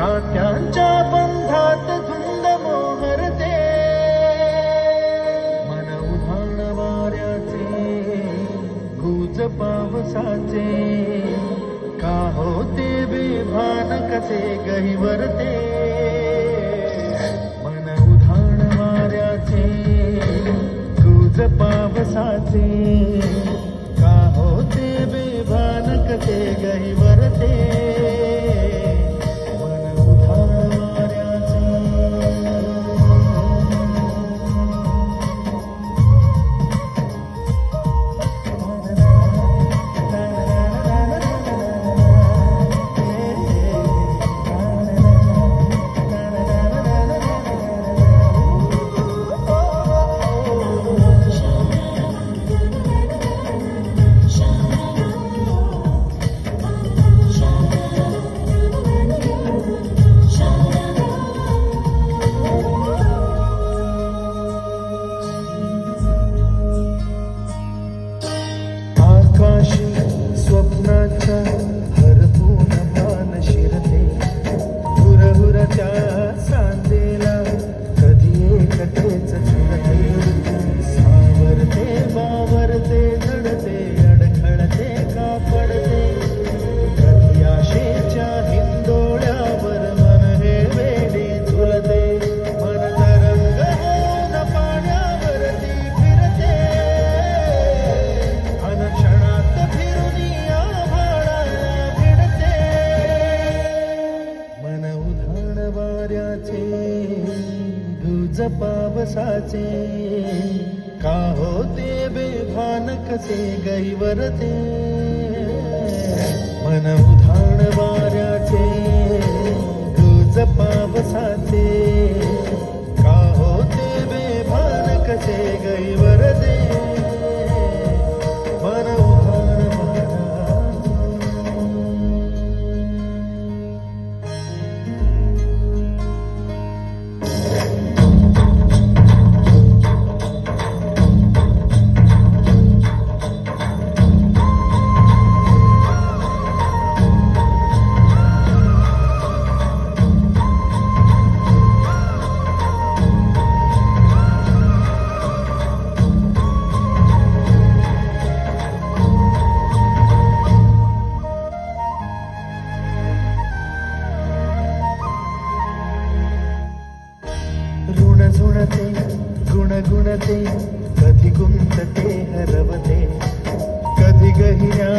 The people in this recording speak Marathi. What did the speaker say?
नाट्यांच्या बंधात धुंद मोहरते, मन उधाण वाऱ्याचे गुज पावसाचे, का होते बेभान कसे गहिवरते, मन उधाण वाऱ्याचे गुज पावसाचे, का होते बेभान कसे गहिवरते, स्वप्नाच्या हरपून मान शिरते, हुरहुराच्या सांदेला कधी एकटेच झुरते, सावरते बावरते झडते, अडखळते का पडते, कधी आशेच्या हिंदोळ्यावर मन हे वेडी झुलते, मन तरंग होऊन पाण्यावरती फिरते, अनक्षणात फिरून गुज पावसाचे, का होते बेभान कसे गहिवरते, मन उधाण वाऱ्याचे गुज पावसाचे, का होते बेभान कसे गहिवरते, मन उधाण झुणते गुणगुणते, कधी गुंतते हरवते, कधी गहिऱ्या